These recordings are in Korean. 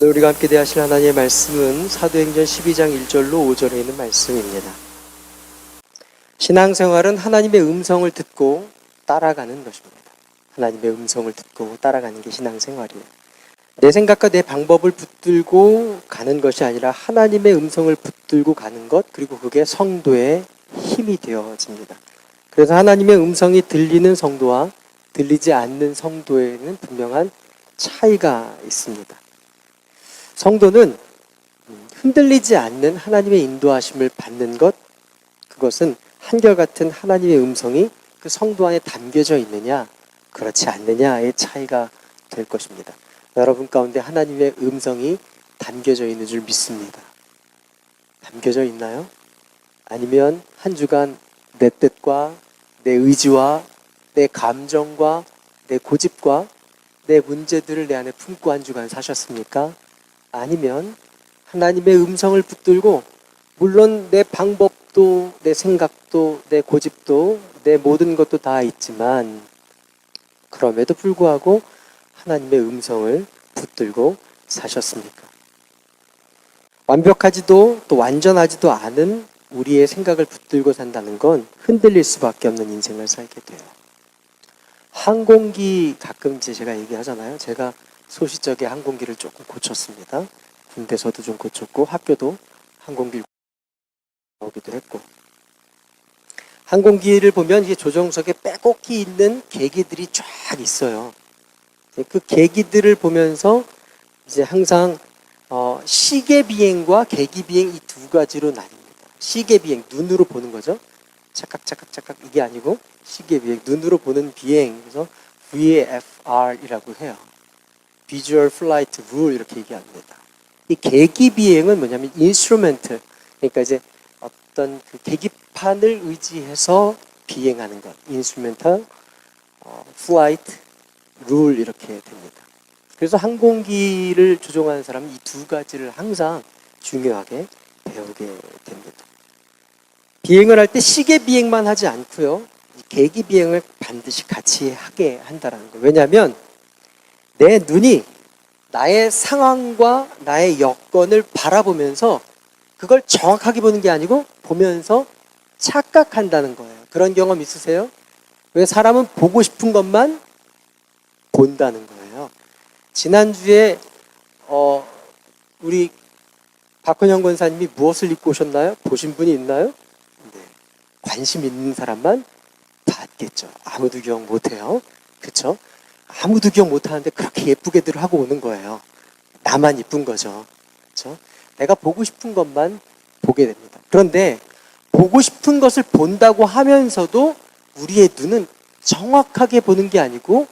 오늘 우리가 함께 대하실 하나님의 말씀은 사도행전 12장 1절로 5절에 있는 말씀입니다. 신앙생활은 하나님의 음성을 듣고 따라가는 것입니다. 하나님의 음성을 듣고 따라가는 게 신앙생활이에요. 내 생각과 내 방법을 붙들고 가는 것이 아니라 하나님의 음성을 붙들고 가는 것, 그리고 그게 성도의 힘이 되어집니다. 그래서 하나님의 음성이 들리는 성도와 들리지 않는 성도에는 분명한 차이가 있습니다. 성도는 흔들리지 않는 하나님의 인도하심을 받는 것, 그것은 한결같은 하나님의 음성이 그 성도 안에 담겨져 있느냐, 그렇지 않느냐의 차이가 될 것입니다. 여러분 가운데 하나님의 음성이 담겨져 있는 줄 믿습니다. 담겨져 있나요? 아니면 한 주간 내 뜻과 내 의지와 내 감정과 내 고집과 내 문제들을 내 안에 품고 한 주간 사셨습니까? 아니면 하나님의 음성을 붙들고, 물론 내 방법도 내 생각도 내 고집도 내 모든 것도 다 있지만 그럼에도 불구하고 하나님의 음성을 붙들고 사셨습니까? 완벽하지도 또 완전하지도 않은 우리의 생각을 붙들고 산다는 건 흔들릴 수밖에 없는 인생을 살게 돼요. 항공기 가끔 제가 얘기하잖아요. 제가 소시적에 항공기를 조금 고쳤습니다. 군대에서도 좀 고쳤고 학교도 항공기를 나오기도 했고, 항공기를 보면 이게 조종석에 빼곡히 있는 계기들이 쫙 있어요. 그 계기들을 보면서 이제 항상 시계 비행과 계기 비행 이 두 가지로 나뉩니다. 시계 비행, 눈으로 보는 거죠. 착각 이게 아니고 시계 비행, 눈으로 보는 비행. 그래서 VFR이라고 해요. Visual Flight Rule 이렇게 얘기합니다. 이 계기 비행은 뭐냐면 인스트루먼트, 그러니까 이제 어떤 그 계기판을 의지해서 비행하는 것, 인스트루멘탈 플라이트 룰 이렇게 됩니다. 그래서 항공기를 조종하는 사람은 이 두 가지를 항상 중요하게 배우게 됩니다. 비행을 할 때 시계 비행만 하지 않고요, 이 계기 비행을 반드시 같이 하게 한다는 거예요. 왜냐하면 내 눈이 나의 상황과 나의 여건을 바라보면서 그걸 정확하게 보는 게 아니고 보면서 착각한다는 거예요. 그런 경험 있으세요? 왜 사람은 보고 싶은 것만 본다는 거예요. 지난주에 우리 박헌영 권사님이 무엇을 입고 오셨나요? 보신 분이 있나요? 네. 관심 있는 사람만 봤겠죠. 아무도 기억 못해요. 그렇죠? 아무도 기억 못하는데 그렇게 예쁘게들 하고 오는 거예요. 나만 이쁜 거죠. 그렇죠? 내가 보고 싶은 것만 보게 됩니다. 그런데 보고 싶은 것을 본다고 하면서도 우리의 눈은 정확하게 보는 게 아니고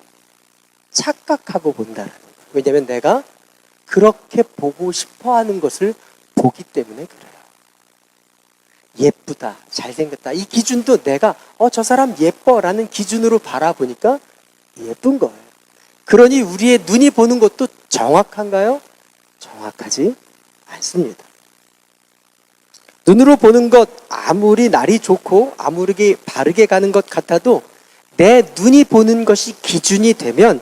착각하고 본다는 거예요. 왜냐하면 내가 그렇게 보고 싶어 하는 것을 보기 때문에 그래요. 예쁘다, 잘생겼다, 이 기준도 내가 저 사람 예뻐라는 기준으로 바라보니까 예쁜 거예요. 그러니 우리의 눈이 보는 것도 정확한가요? 정확하지 않습니다. 눈으로 보는 것 아무리 날이 좋고 아무리 바르게 가는 것 같아도 내 눈이 보는 것이 기준이 되면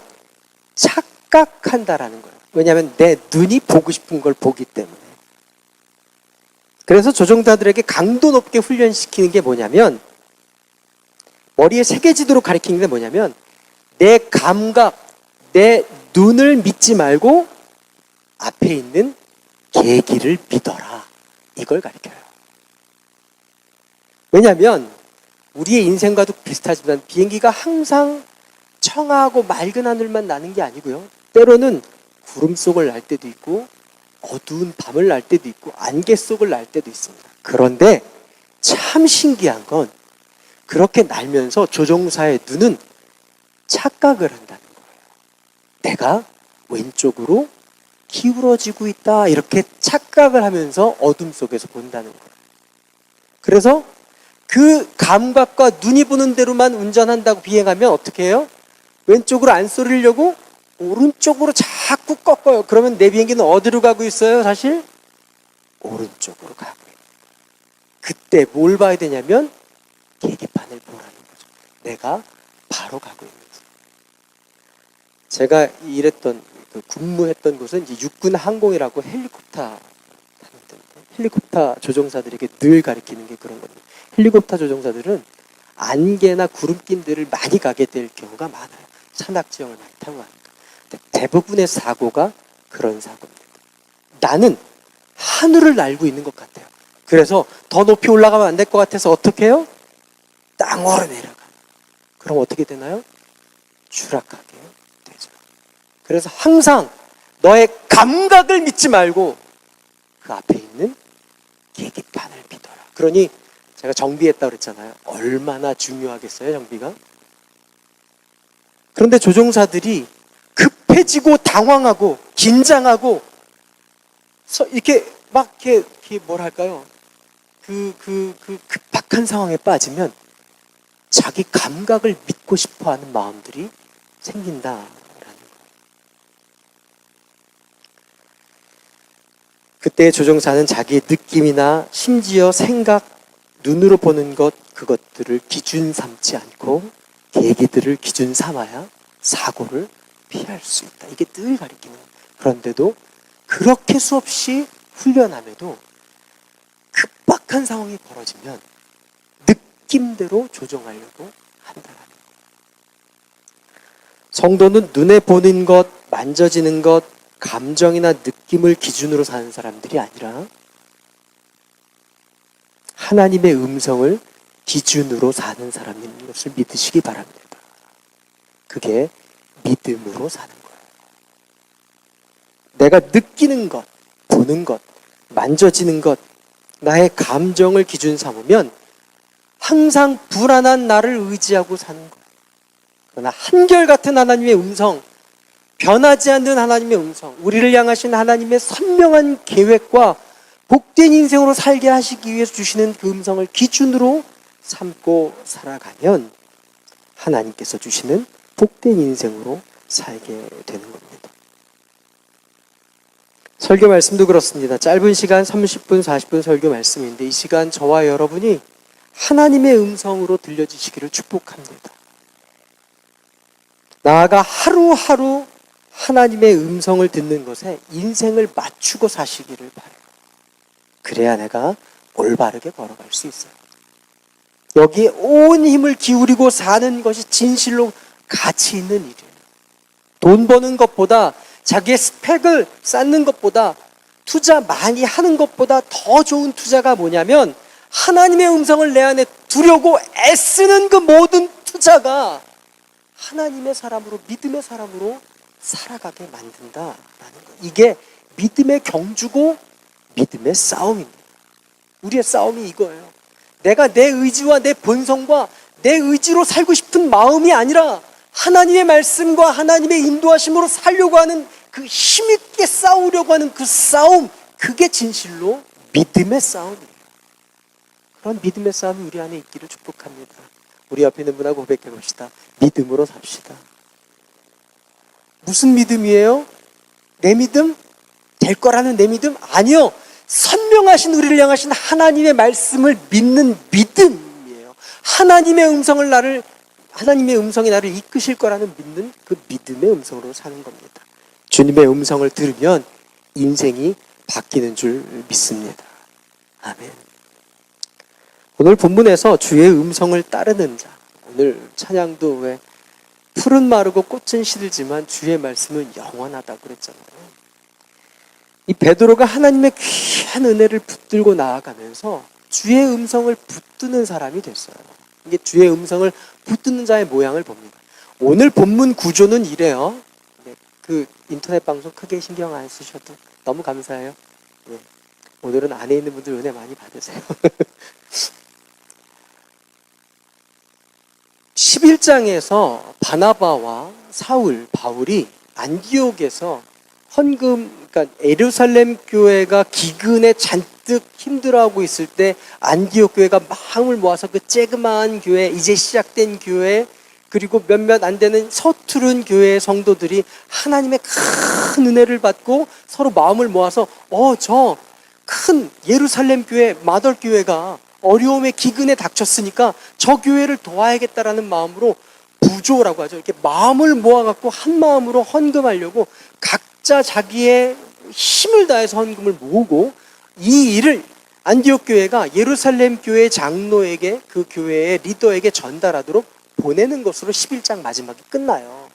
착각한다라는 거예요. 왜냐하면 내 눈이 보고 싶은 걸 보기 때문에. 그래서 조종사들에게 강도 높게 훈련시키는 게 뭐냐면, 머리에 새겨지도록 가르치는 게 뭐냐면, 내 감각, 내 눈을 믿지 말고 앞에 있는 계기를 믿어라, 이걸 가르쳐요. 왜냐하면 우리의 인생과도 비슷하지만 비행기가 항상 청아하고 맑은 하늘만 나는 게 아니고요, 때로는 구름 속을 날 때도 있고 어두운 밤을 날 때도 있고 안개 속을 날 때도 있습니다. 그런데 참 신기한 건 그렇게 날면서 조종사의 눈은 착각을 한다는 거예요. 내가 왼쪽으로 기울어지고 있다, 이렇게 착각을 하면서 어둠 속에서 본다는 거예요. 그래서 그 감각과 눈이 보는 대로만 운전한다고 비행하면 어떻게 해요? 왼쪽으로 안 쏠리려고 오른쪽으로 자꾸 꺾어요. 그러면 내 비행기는 어디로 가고 있어요? 사실 오른쪽으로 가고 있어요. 그때 뭘 봐야 되냐면 계기판을 보라는 거죠. 내가 바로 가고 있는지. 제가 일했던 그 근무했던 곳은 이제 육군 항공이라고 헬리콥터 조종사들에게 늘 가르치는 게 그런 겁니다. 헬리콥터 조종사들은 안개나 구름낀들을 많이 가게 될 경우가 많아요. 산악지형을 많이 타고 가니까. 대부분의 사고가 그런 사고입니다. 나는 하늘을 날고 있는 것 같아요. 그래서 더 높이 올라가면 안 될 것 같아서 어떻게 해요? 땅으로 내려가. 그럼 어떻게 되나요? 추락하게 되죠. 그래서 항상 너의 감각을 믿지 말고 그 앞에 있는 계기판을 믿어라. 그러니 제가 정비했다고 그랬잖아요. 얼마나 중요하겠어요, 정비가? 그런데 조종사들이 급해지고 당황하고 긴장하고 이렇게 막 이렇게 뭐랄까요? 그 급박한 상황에 빠지면 자기 감각을 믿고 싶어 하는 마음들이 생긴다라는 거예요. 그때 조종사는 자기의 느낌이나 심지어 생각, 눈으로 보는 그것들을 기준 삼지 않고 계기들을 기준 삼아야 사고를 피할 수 있다. 이게 늘 가르치는 거예요. 그런데도 그렇게 수없이 훈련함에도 급박한 상황이 벌어지면 느낌대로 조종하려고 한다는 거예요. 성도는 눈에 보는 것, 만져지는 것, 감정이나 느낌을 기준으로 사는 사람들이 아니라 하나님의 음성을 기준으로 사는 사람인 것을 믿으시기 바랍니다. 그게 믿음으로 사는 거예요. 내가 느끼는 것, 보는 것, 만져지는 것, 나의 감정을 기준 삼으면 항상 불안한 나를 의지하고 사는 거예요. 그러나 한결같은 하나님의 음성, 변하지 않는 하나님의 음성, 우리를 향하신 하나님의 선명한 계획과 복된 인생으로 살게 하시기 위해서 주시는 그 음성을 기준으로 삼고 살아가면 하나님께서 주시는 복된 인생으로 살게 되는 겁니다. 설교 말씀도 그렇습니다. 짧은 시간 30분, 40분 설교 말씀인데 이 시간 저와 여러분이 하나님의 음성으로 들려주시기를 축복합니다. 나아가 하루하루 하나님의 음성을 듣는 것에 인생을 맞추고 사시기를 바라요. 그래야 내가 올바르게 걸어갈 수 있어요. 여기에 온 힘을 기울이고 사는 것이 진실로 가치 있는 일이에요. 돈 버는 것보다 자기의 스펙을 쌓는 것보다 투자 많이 하는 것보다 더 좋은 투자가 뭐냐면 하나님의 음성을 내 안에 두려고 애쓰는 그 모든 투자가 하나님의 사람으로, 믿음의 사람으로 살아가게 만든다라는 거. 이게 믿음의 경주고 믿음의 싸움입니다. 우리의 싸움이 이거예요. 내가 내 의지와 내 본성과 내 의지로 살고 싶은 마음이 아니라 하나님의 말씀과 하나님의 인도하심으로 살려고 하는 그 힘있게 싸우려고 하는 그 싸움, 그게 진실로 믿음의 싸움이에요. 그런 믿음의 싸움이 우리 안에 있기를 축복합니다. 우리 옆에 있는 분하고 고백해 봅시다. 믿음으로 삽시다. 무슨 믿음이에요? 내 믿음? 될 거라는 내 믿음? 아니요. 선명하신 우리를 향하신 하나님의 말씀을 믿는 믿음이에요. 하나님의 음성이 나를 이끄실 거라는 믿는 그 믿음의 음성으로 사는 겁니다. 주님의 음성을 들으면 인생이 바뀌는 줄 믿습니다. 아멘. 오늘 본문에서 주의 음성을 따르는 자, 오늘 찬양도 왜 풀은 마르고 꽃은 시들지만 주의 말씀은 영원하다고 그랬잖아요. 이 베드로가 하나님의 귀한 은혜를 붙들고 나아가면서 주의 음성을 붙드는 사람이 됐어요. 이게 주의 음성을 붙드는 자의 모양을 봅니다. 오늘 본문 구조는 이래요. 그 인터넷 방송 크게 신경 안 쓰셔도 너무 감사해요. 네. 오늘은 안에 있는 분들 은혜 많이 받으세요. 11장에서 바나바와 바울이 안디옥에서 그러니까 예루살렘 교회가 기근에 잔뜩 힘들어하고 있을 때 안디옥 교회가 마음을 모아서 그 쬐그마한 교회, 이제 시작된 교회, 그리고 몇몇 안 되는 서투른 교회의 성도들이 하나님의 큰 은혜를 받고 서로 마음을 모아서 저 큰 예루살렘 교회, 마덜 교회가 어려움에 기근에 닥쳤으니까 저 교회를 도와야겠다라는 마음으로 부조라고 하죠. 이렇게 마음을 모아갖고 한 마음으로 헌금하려고 각자 자기의 힘을 다해서 헌금을 모으고 이 일을 안디옥 교회가 예루살렘 교회 장로에게, 그 교회의 리더에게 전달하도록 보내는 것으로 11장 마지막이 끝나요.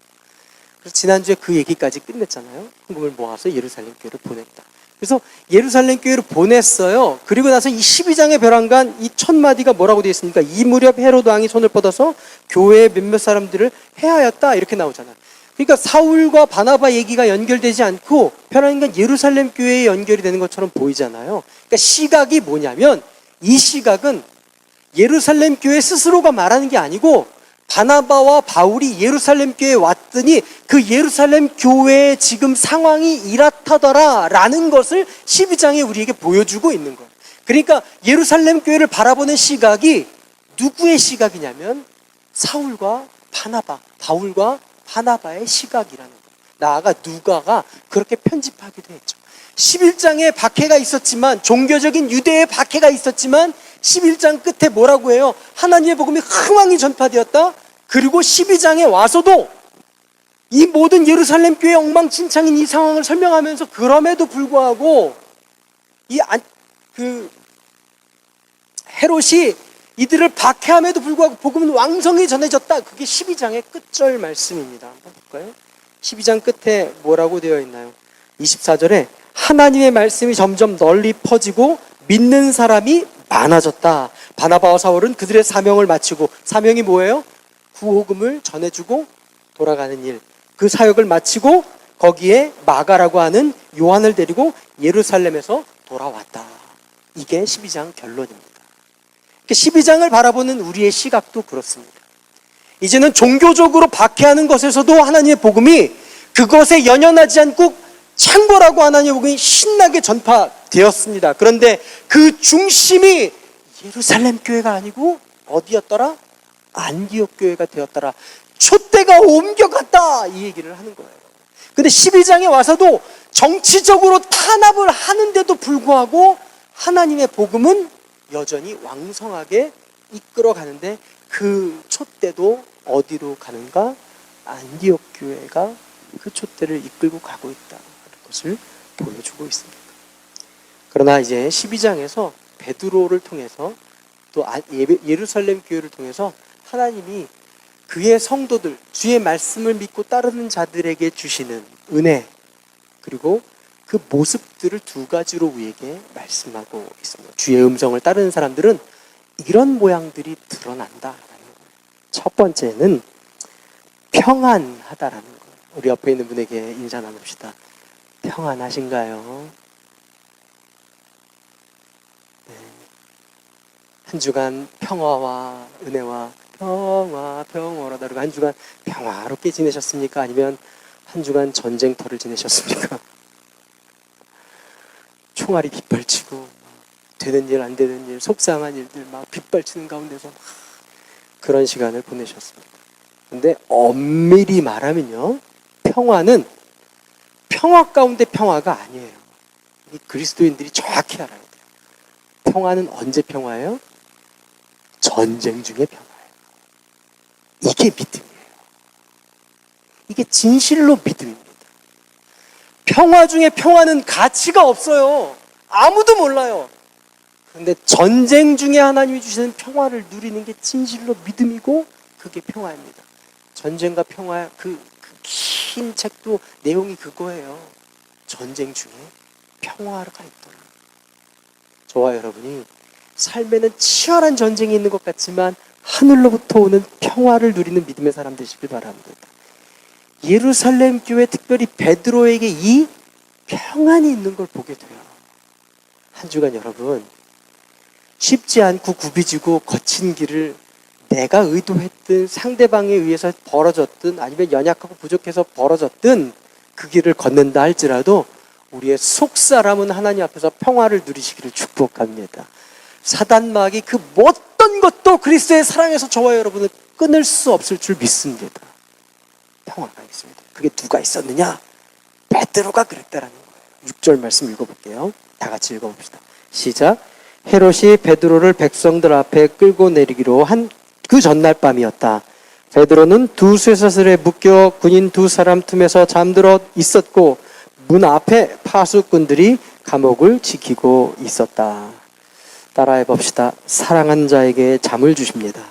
그래서 지난주에 그 얘기까지 끝냈잖아요. 헌금을 모아서 예루살렘 교회를 보냈다. 그래서 예루살렘 교회를 보냈어요. 그리고 나서 이 12장의 벼랑간 이 첫 마디가 뭐라고 되어 있습니까? 이 무렵 헤로드 왕이 손을 뻗어서 교회의 몇몇 사람들을 해하였다, 이렇게 나오잖아요. 그러니까 사울과 바나바 얘기가 연결되지 않고 벼랑간 예루살렘 교회에 연결이 되는 것처럼 보이잖아요. 그러니까 시각이 뭐냐면, 이 시각은 예루살렘 교회 스스로가 말하는 게 아니고 바나바와 바울이 예루살렘 교회에 왔더니 그 예루살렘 교회의 지금 상황이 이렇다더라 라는 것을 12장에 우리에게 보여주고 있는 거예요. 그러니까 예루살렘 교회를 바라보는 시각이 누구의 시각이냐면 사울과 바나바, 바울과 바나바의 시각이라는 거예요. 나아가 누가가 그렇게 편집하기도 했죠. 11장에 박해가 있었지만, 종교적인 유대의 박해가 있었지만 11장 끝에 뭐라고 해요? 하나님의 복음이 흥왕히 전파되었다. 그리고 12장에 와서도 이 모든 예루살렘 교회 엉망진창인 이 상황을 설명하면서 그럼에도 불구하고 헤롯이 이들을 박해함에도 불구하고 복음은 왕성히 전해졌다. 그게 12장의 끝절 말씀입니다. 한번 볼까요? 12장 끝에 뭐라고 되어 있나요? 24절에 하나님의 말씀이 점점 널리 퍼지고 믿는 사람이 많아졌다. 바나바와 사울은 그들의 사명을 마치고, 사명이 뭐예요? 구호금을 전해주고 돌아가는 일, 그 사역을 마치고 거기에 마가라고 하는 요한을 데리고 예루살렘에서 돌아왔다. 이게 12장 결론입니다. 12장을 바라보는 우리의 시각도 그렇습니다. 이제는 종교적으로 박해하는 것에서도 하나님의 복음이 그것에 연연하지 않고 창궐하고 하나님의 복음이 신나게 전파되었습니다. 그런데 그 중심이 예루살렘 교회가 아니고 어디였더라? 안디옥 교회가 되었더라. 촛대가 옮겨갔다, 이 얘기를 하는 거예요. 근데 12장에 와서도 정치적으로 탄압을 하는데도 불구하고 하나님의 복음은 여전히 왕성하게 이끌어가는데 그 촛대도 어디로 가는가? 안디옥 교회가 그 촛대를 이끌고 가고 있다는 것을 보여주고 있습니다. 그러나 이제 12장에서 베드로를 통해서 또 예루살렘 교회를 통해서 하나님이 그의 성도들, 주의 말씀을 믿고 따르는 자들에게 주시는 은혜, 그리고 그 모습들을 두 가지로 우리에게 말씀하고 있습니다. 주의 음성을 따르는 사람들은 이런 모양들이 드러난다라는 거예요. 첫 번째는 평안하다라는 거예요. 우리 옆에 있는 분에게 인사 나눕시다. 평안하신가요? 네. 한 주간 평화와 은혜와 평화로다. 그리고 한 주간 평화롭게 지내셨습니까? 아니면 한 주간 전쟁터를 지내셨습니까? 총알이 빗발치고 되는 일 안 되는 일, 속상한 일들 막 빗발치는 가운데서 막 그런 시간을 보내셨습니다. 근데 엄밀히 말하면요, 평화는 평화 가운데 평화가 아니에요. 이 그리스도인들이 정확히 알아야 돼요. 평화는 언제 평화예요? 전쟁 중에 평화예요. 이게 믿음이에요. 이게 진실로 믿음입니다. 평화 중에 평화는 가치가 없어요. 아무도 몰라요. 그런데 전쟁 중에 하나님이 주시는 평화를 누리는 게 진실로 믿음이고 그게 평화입니다. 전쟁과 평화, 그 긴 책도 내용이 그거예요. 전쟁 중에 평화가 있더라. 저와 여러분이 삶에는 치열한 전쟁이 있는 것 같지만 하늘로부터 오는 평화를 누리는 믿음의 사람 되시길 바랍니다. 예루살렘 교회, 특별히 베드로에게 이 평안이 있는 걸 보게 돼요. 한 주간 여러분, 쉽지 않고 굽이지고 거친 길을 내가 의도했든 상대방에 의해서 벌어졌든 아니면 연약하고 부족해서 벌어졌든 그 길을 걷는다 할지라도 우리의 속사람은 하나님 앞에서 평화를 누리시기를 축복합니다. 사단마귀 그 어떤 것도 그리스도의 사랑에서 저와 여러분을 끊을 수 없을 줄 믿습니다. 평화가 있습니다. 그게 누가 있었느냐? 베드로가 그랬다라는 거예요. 6절 말씀 읽어볼게요. 다 같이 읽어봅시다. 시작. 헤롯이 베드로를 백성들 앞에 끌고 내리기로 한 그 전날 밤이었다. 베드로는 두 쇠사슬에 묶여 군인 두 사람 틈에서 잠들어 있었고 문 앞에 파수꾼들이 감옥을 지키고 있었다. 따라해 봅시다. 사랑한 자에게 잠을 주십니다.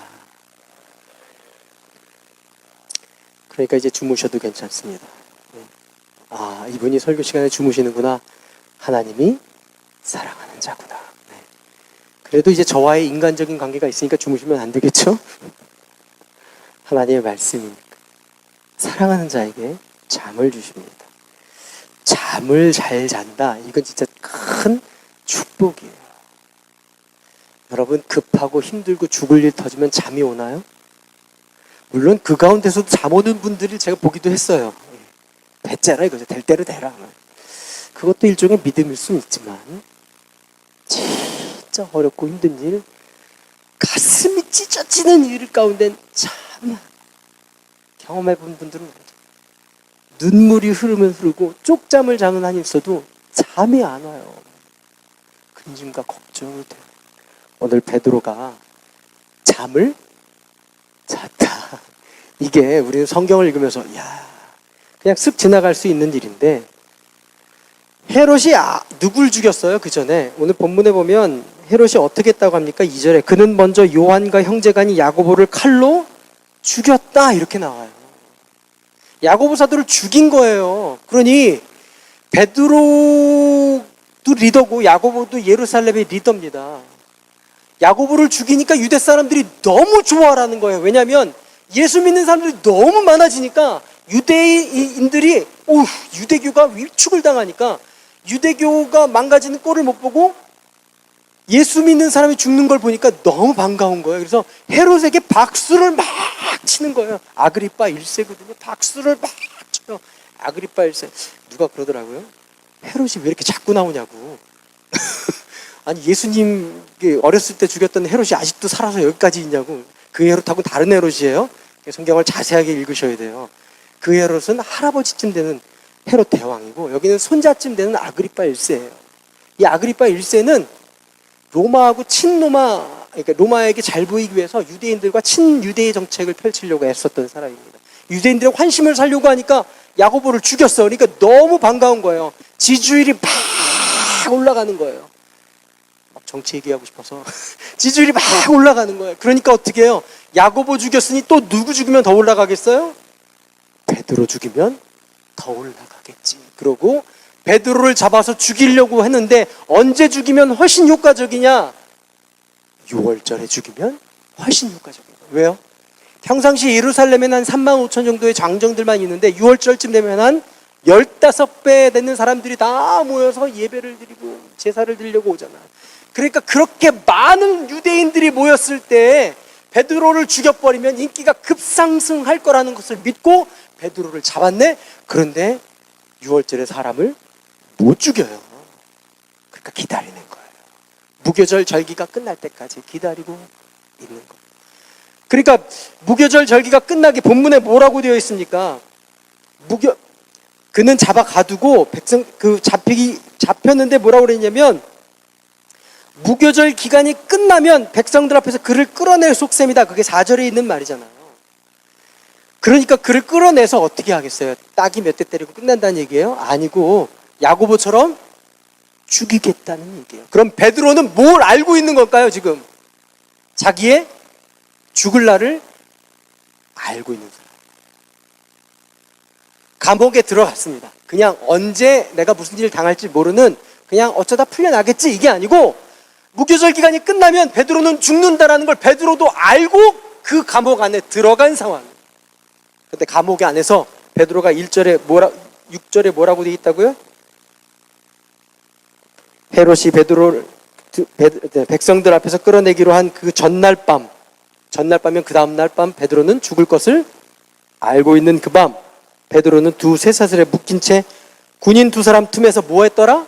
그러니까 이제 주무셔도 괜찮습니다. 아, 이분이 설교 시간에 주무시는구나. 하나님이 사랑하는 자구나. 네. 그래도 이제 저와의 인간적인 관계가 있으니까 주무시면 안 되겠죠? 하나님의 말씀이니까. 사랑하는 자에게 잠을 주십니다. 잠을 잘 잔다. 이건 진짜 큰 축복이에요. 여러분, 급하고 힘들고 죽을 일 터지면 잠이 오나요? 물론 그 가운데서도 잠 오는 분들을 제가 보기도 했어요. 됐잖아 이거죠. 될 대로 되라. 그것도 일종의 믿음일 수는 있지만 진짜 어렵고 힘든 일, 가슴이 찢어지는 일 가운데 참 경험해 본 분들은 눈물이 흐르면 흐르고 쪽잠을 자는 한이 있어도 잠이 안 와요. 근심과 걱정이 돼요. 오늘 베드로가 잠을 잤다. 이게 우리는 성경을 읽으면서 그냥 쓱 지나갈 수 있는 일인데, 헤롯이 누굴 죽였어요? 그 전에 오늘 본문에 보면 헤롯이 어떻게 했다고 합니까? 2절에 그는 먼저 요한과 형제간이 야고보를 칼로 죽였다 이렇게 나와요. 야고보 사도를 죽인 거예요. 그러니 베드로도 리더고 야고보도 예루살렘의 리더입니다. 야고보를 죽이니까 유대 사람들이 너무 좋아라는 거예요. 왜냐하면 예수 믿는 사람들이 너무 많아지니까 유대인들이 유대교가 위축을 당하니까 유대교가 망가지는 꼴을 못 보고 예수 믿는 사람이 죽는 걸 보니까 너무 반가운 거예요. 그래서 헤롯에게 박수를 막 치는 거예요. 아그리빠 1세거든요. 박수를 막 쳐요. 아그리빠 1세. 누가 그러더라고요. 헤롯이 왜 이렇게 자꾸 나오냐고. 아니 예수님 어렸을 때 죽였던 헤롯이 아직도 살아서 여기까지 있냐고. 그 헤롯하고는 다른 헤롯이에요. 성경을 자세하게 읽으셔야 돼요. 그 헤롯은 할아버지쯤 되는 헤롯 대왕이고 여기는 손자쯤 되는 아그리빠 1세예요. 이 아그리빠 1세는 로마하고 친로마, 그러니까 로마에게 잘 보이기 위해서 유대인들과 친유대의 정책을 펼치려고 애썼던 사람입니다. 유대인들의 환심을 살려고 하니까 야고보를 죽였어. 그러니까 너무 반가운 거예요. 지지율이 막 올라가는 거예요. 막 정치 얘기하고 싶어서 지지율이 막 올라가는 거예요. 그러니까 어떻게 해요? 야고보 죽였으니 또 누구 죽이면 더 올라가겠어요? 베드로 죽이면 더 올라가겠지. 그러고 베드로를 잡아서 죽이려고 했는데 언제 죽이면 훨씬 효과적이냐? 6월절에 죽이면 훨씬 효과적이에요. 왜요? 평상시 예루살렘에는 한 3만 5천 정도의 장정들만 있는데 6월절쯤 되면 한 15배 되는 사람들이 다 모여서 예배를 드리고 제사를 드리려고 오잖아요. 그러니까 그렇게 많은 유대인들이 모였을 때 베드로를 죽여버리면 인기가 급상승할 거라는 것을 믿고 베드로를 잡았네? 그런데 6월절에 사람을 못 죽여요. 그러니까 기다리는 거예요. 무교절 절기가 끝날 때까지 기다리고 있는 거예요. 그러니까 무교절 절기가 끝나기 본문에 뭐라고 되어 있습니까? 그는 잡아 가두고 백성 잡혔는데 뭐라고 그랬냐면 무교절 기간이 끝나면 백성들 앞에서 그를 끌어낼 속셈이다. 그게 4절에 있는 말이잖아요. 그러니까 그를 끌어내서 어떻게 하겠어요? 딱이 몇 대 때리고 끝난다는 얘기예요? 아니고 야고보처럼 죽이겠다는 얘기예요. 그럼 베드로는 뭘 알고 있는 걸까요? 지금 자기의 죽을 날을 알고 있는 사람. 감옥에 들어갔습니다. 그냥 언제 내가 무슨 일을 당할지 모르는, 그냥 어쩌다 풀려나겠지 이게 아니고 무교절 기간이 끝나면 베드로는 죽는다라는 걸 베드로도 알고 그 감옥 안에 들어간 상황이에요. 근데 감옥 안에서 베드로가 6절에 뭐라고 되어 있다고요? 헤롯이 베드로를 백성들 앞에서 끌어내기로 한 그 전날밤이면 그 다음날 밤 베드로는 죽을 것을 알고 있는 그 밤 베드로는 두 쇠사슬에 묶인 채 군인 두 사람 틈에서 뭐 했더라?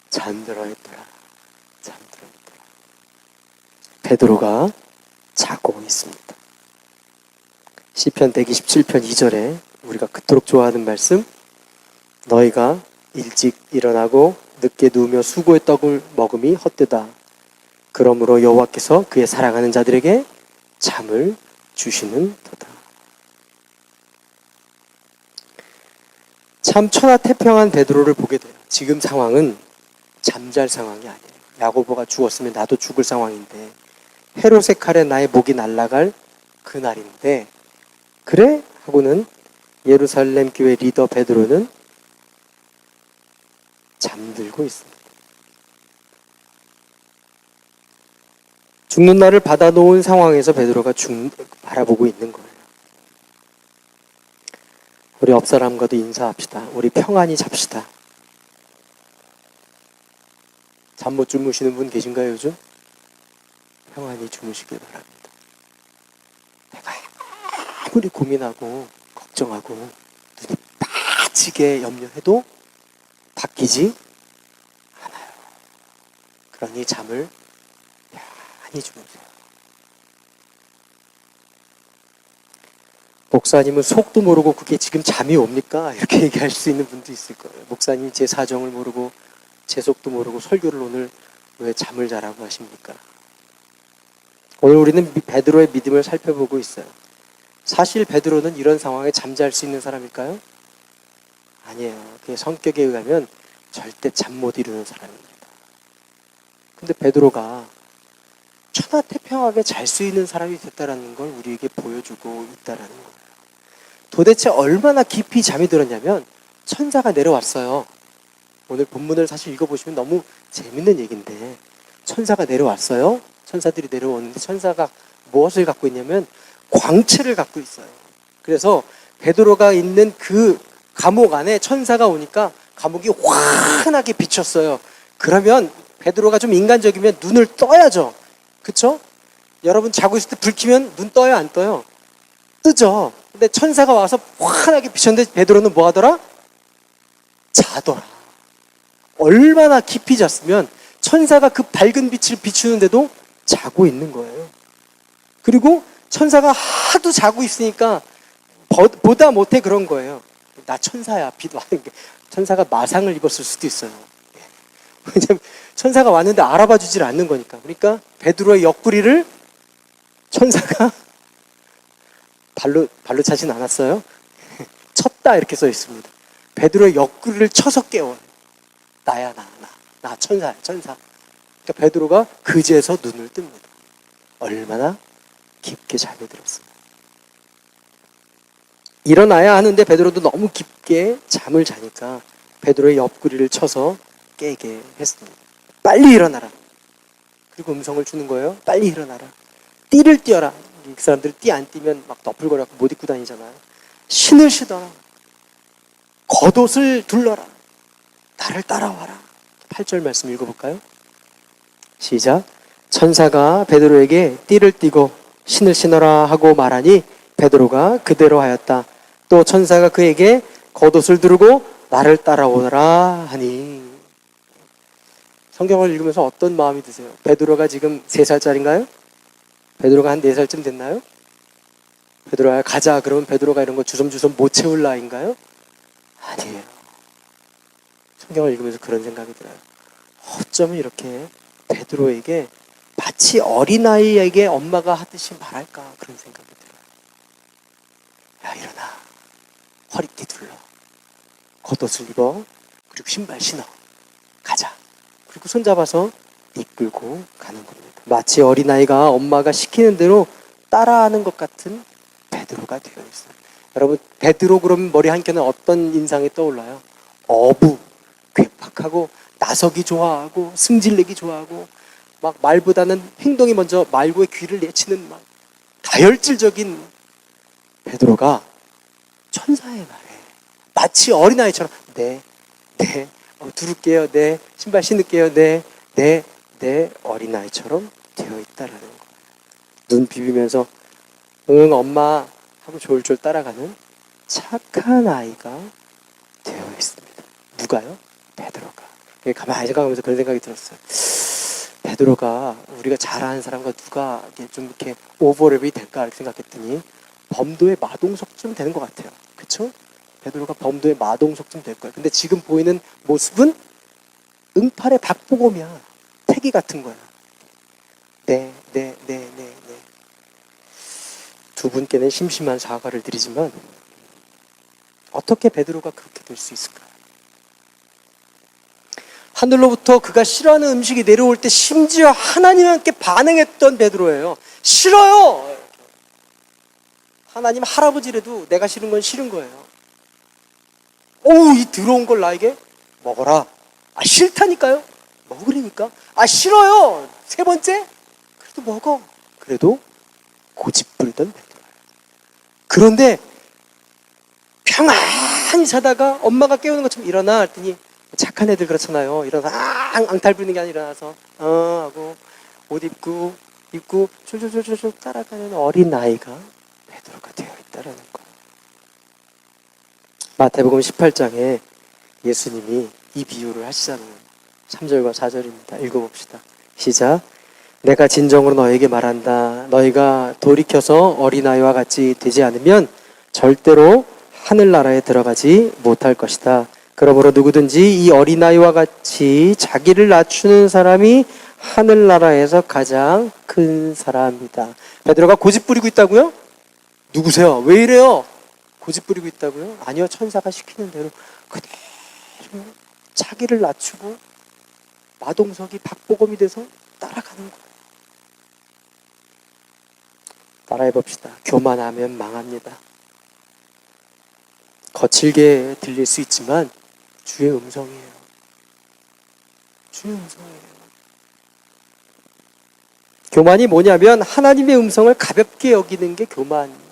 잠들어 있더라. 베드로가 자고 있습니다. 시편 127편 2절에 우리가 그토록 좋아하는 말씀, 너희가 일찍 일어나고 늦게 누우며 수고의 떡을 먹음이 헛되다. 그러므로 여호와께서 그의 사랑하는 자들에게 잠을 주시는 도다. 참 천하태평한 베드로를 보게 돼요. 지금 상황은 잠잘 상황이 아니에요. 야고보가 죽었으면 나도 죽을 상황인데, 헤롯의 칼에 나의 목이 날아갈 그날인데, 그래? 하고는 예루살렘 교회 리더 베드로는 잠들고 있습니다. 죽는 날을 받아놓은 상황에서 베드로가 바라보고 있는 거예요. 우리 옆 사람과도 인사합시다. 우리 평안히 잡시다. 잠 못 주무시는 분 계신가요, 요즘? 평안히 주무시길 바랍니다. 내가 아무리 고민하고 걱정하고 눈이 빠지게 염려해도 바뀌지 않아요. 그러니 잠을 많이 주무세요. 목사님은 속도 모르고 그게 지금 잠이 옵니까? 이렇게 얘기할 수 있는 분도 있을 거예요. 목사님이 제 사정을 모르고 제 속도 모르고 설교를 오늘 왜 잠을 자라고 하십니까? 오늘 우리는 베드로의 믿음을 살펴보고 있어요. 사실 베드로는 이런 상황에 잠잘 수 있는 사람일까요? 아니에요. 그의 성격에 의하면 절대 잠 못 이루는 사람입니다. 근데 베드로가 천하태평하게 잘 수 있는 사람이 됐다라는 걸 우리에게 보여주고 있다라는 거예요. 도대체 얼마나 깊이 잠이 들었냐면 천사가 내려왔어요. 오늘 본문을 사실 읽어보시면 너무 재밌는 얘기인데, 천사가 내려왔어요. 천사들이 내려오는데 천사가 무엇을 갖고 있냐면 광채를 갖고 있어요. 그래서 베드로가 있는 그 감옥 안에 천사가 오니까 감옥이 환하게 비쳤어요. 그러면 베드로가 좀 인간적이면 눈을 떠야죠. 그쵸? 여러분 자고 있을 때 불 켜면 눈 떠요, 안 떠요? 뜨죠. 근데 천사가 와서 환하게 비쳤는데 베드로는 뭐 하더라? 자더라. 얼마나 깊이 잤으면 천사가 그 밝은 빛을 비추는데도 자고 있는 거예요. 그리고 천사가 하도 자고 있으니까 보다 못해 그런 거예요. 나 천사야. 빛 와는 게. 천사가 마상을 입었을 수도 있어요. 왜냐면 천사가 왔는데 알아봐 주질 않는 거니까. 그러니까 베드로의 옆구리를 천사가 발로 차진 않았어요. 쳤다 이렇게 써 있습니다. 베드로의 옆구리를 쳐서 깨워요. 나야 나 천사야 천사. 그러니까 베드로가 그제서 눈을 뜹니다. 얼마나 깊게 잠이 들었습니다. 일어나야 하는데 베드로도 너무 깊게 잠을 자니까 베드로의 옆구리를 쳐서 깨게 했습니다. 빨리 일어나라. 그리고 음성을 주는 거예요. 빨리 일어나라. 띠를 띄어라. 이 사람들이 띠 안 띄면 막 너풀거려서 못 입고 다니잖아요. 신을 신어라. 겉옷을 둘러라. 나를 따라와라. 8절 말씀 읽어볼까요? 시작. 천사가 베드로에게 띠를 띠고 신을 신어라 하고 말하니 베드로가 그대로 하였다. 또 천사가 그에게 겉옷을 두르고 나를 따라오라 하니. 성경을 읽으면서 어떤 마음이 드세요? 베드로가 지금 3살짜리인가요? 베드로가 한 4살쯤 됐나요? 베드로야 가자 그러면 베드로가 이런 거 주섬주섬 못 채울 나이인가요? 아니에요. 성경을 읽으면서 그런 생각이 들어요. 어쩌면 이렇게 베드로에게 마치 어린아이에게 엄마가 하듯이 말할까 그런 생각이 들어요. 야 일어나. 허리띠 둘러. 겉옷을 입어. 그리고 신발 신어. 가자. 그리고 손잡아서 이끌고 가는 겁니다. 마치 어린아이가 엄마가 시키는 대로 따라하는 것 같은 베드로가 되어 있어요. 여러분 베드로 그러면 머리 한켠에 어떤 인상이 떠올라요? 어부, 괴팍하고 나서기 좋아하고 승질내기 좋아하고 막 말보다는 행동이 먼저 말고의 귀를 내치는 막 다혈질적인 베드로가 천사의 말에 마치 어린아이처럼 네 두를게요. 네 신발 신을게요. 네 어린아이처럼 되어 있다라는 거예요. 눈 비비면서 응 엄마 하고 졸졸 따라가는 착한 아이가 되어 있습니다. 누가요? 베드로가. 가만히 생각하면서 그런 생각이 들었어요. 베드로가 우리가 잘 아는 사람과 누가 좀 이렇게 오버랩이 될까 이렇게 생각했더니 범도의 마동석쯤 되는 것 같아요. 그렇죠? 베드로가 범도의 마동석쯤 될 거예요. 근데 지금 보이는 모습은 응팔의 박보검이야. 태기 같은 거야. 네. 두 분께는 심심한 사과를 드리지만 어떻게 베드로가 그렇게 될 수 있을까요? 하늘로부터 그가 싫어하는 음식이 내려올 때 심지어 하나님과 함께 반응했던 베드로예요. 싫어요! 하나님 할아버지라도 내가 싫은 건 싫은 거예요. 오우, 이 더러운 걸 나에게 먹어라. 아, 싫다니까요? 먹으라니까? 아, 싫어요! 세 번째? 그래도 먹어. 그래도 고집부리던 베드로예요. 그런데 평안히 자다가 엄마가 깨우는 것처럼 일어나 했더니, 착한 애들 그렇잖아요. 일어나 앙탈 부리는 게 아니라 일어나서 하고 옷 입고 쫄쫄쫄쫄 따라가는 어린 아이가 베드로가 되어 있다라는 거예요. 마태복음 18장에 예수님이 이 비유를 하시잖아요. 3절과 4절입니다. 읽어봅시다. 시작. 내가 진정으로 너에게 말한다. 너희가 돌이켜서 어린아이와 같이 되지 않으면 절대로 하늘나라에 들어가지 못할 것이다. 그러므로 누구든지 이 어린아이와 같이 자기를 낮추는 사람이 하늘나라에서 가장 큰 사람이다. 베드로가 고집 부리고 있다고요? 누구세요? 왜 이래요? 고집 부리고 있다고요? 아니요, 천사가 시키는 대로 그대로 자기를 낮추고 마동석이 박보검이 돼서 따라가는 거예요. 따라해 봅시다. 교만하면 망합니다. 거칠게 들릴 수 있지만 주의 음성이에요. 주의 음성이에요. 교만이 뭐냐면 하나님의 음성을 가볍게 여기는 게 교만입니다.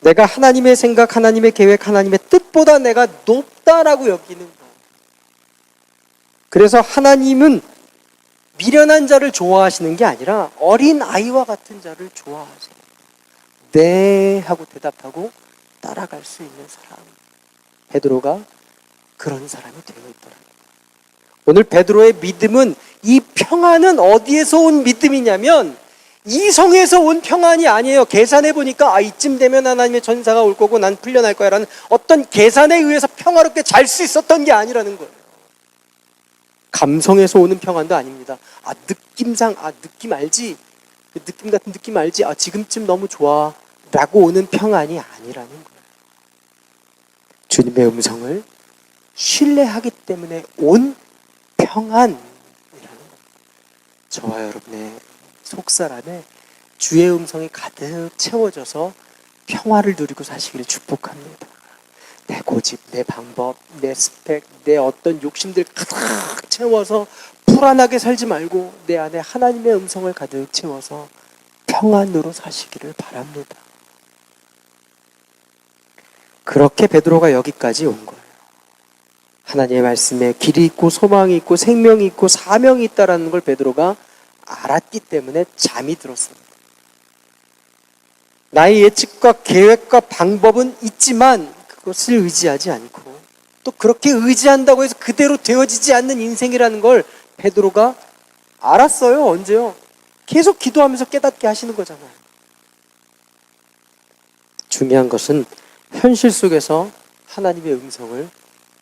내가 하나님의 생각, 하나님의 계획, 하나님의 뜻보다 내가 높다라고 여기는 거예요. 그래서 하나님은 미련한 자를 좋아하시는 게 아니라 어린 아이와 같은 자를 좋아하세요. 네 하고 대답하고 따라갈 수 있는 사람. 베드로가 그런 사람이 되어 있더라고요. 오늘 베드로의 믿음은, 이 평안은 어디에서 온 믿음이냐면 이성에서 온 평안이 아니에요. 계산해 보니까 이쯤 되면 하나님의 전사가 올 거고 난 풀려날 거야 라는 어떤 계산에 의해서 평화롭게 잘 수 있었던 게 아니라는 거예요. 감성에서 오는 평안도 아닙니다. 느낌상 느낌 알지? 그 느낌 같은 느낌 알지? 지금쯤 너무 좋아 라고 오는 평안이 아니라는 거예요. 주님의 음성을 신뢰하기 때문에 온 평안이라는 거예요. 저와 여러분의 속사람에 주의 음성이 가득 채워져서 평화를 누리고 사시기를 축복합니다. 내 고집, 내 방법, 내 스펙, 내 어떤 욕심들 가득 채워서 불안하게 살지 말고 내 안에 하나님의 음성을 가득 채워서 평안으로 사시기를 바랍니다. 그렇게 베드로가 여기까지 온 거예요. 하나님의 말씀에 길이 있고 소망이 있고 생명이 있고 사명이 있다라는 걸 베드로가 알았기 때문에 잠이 들었습니다. 나의 예측과 계획과 방법은 있지만 그것을 의지하지 않고, 또 그렇게 의지한다고 해서 그대로 되어지지 않는 인생이라는 걸 베드로가 알았어요. 언제요? 계속 기도하면서 깨닫게 하시는 거잖아요. 중요한 것은 현실 속에서 하나님의 음성을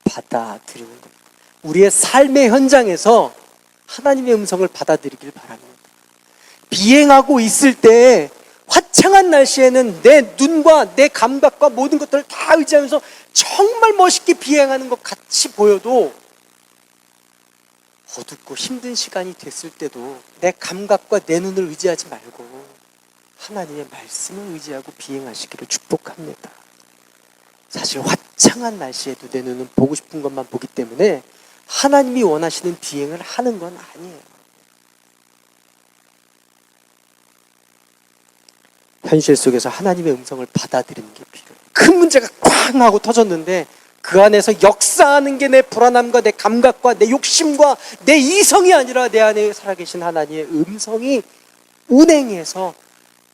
받아들이는 겁니다. 우리의 삶의 현장에서 하나님의 음성을 받아들이길 바랍니다. 비행하고 있을 때 화창한 날씨에는 내 눈과 내 감각과 모든 것들을 다 의지하면서 정말 멋있게 비행하는 것 같이 보여도 어둡고 힘든 시간이 됐을 때도 내 감각과 내 눈을 의지하지 말고 하나님의 말씀을 의지하고 비행하시기를 축복합니다. 사실 화창한 날씨에도 내 눈은 보고 싶은 것만 보기 때문에 하나님이 원하시는 비행을 하는 건 아니에요. 현실 속에서 하나님의 음성을 받아들이는 게 필요해요. 큰 문제가 꽝 하고 터졌는데 그 안에서 역사하는 게 내 불안함과 내 감각과 내 욕심과 내 이성이 아니라 내 안에 살아계신 하나님의 음성이 운행해서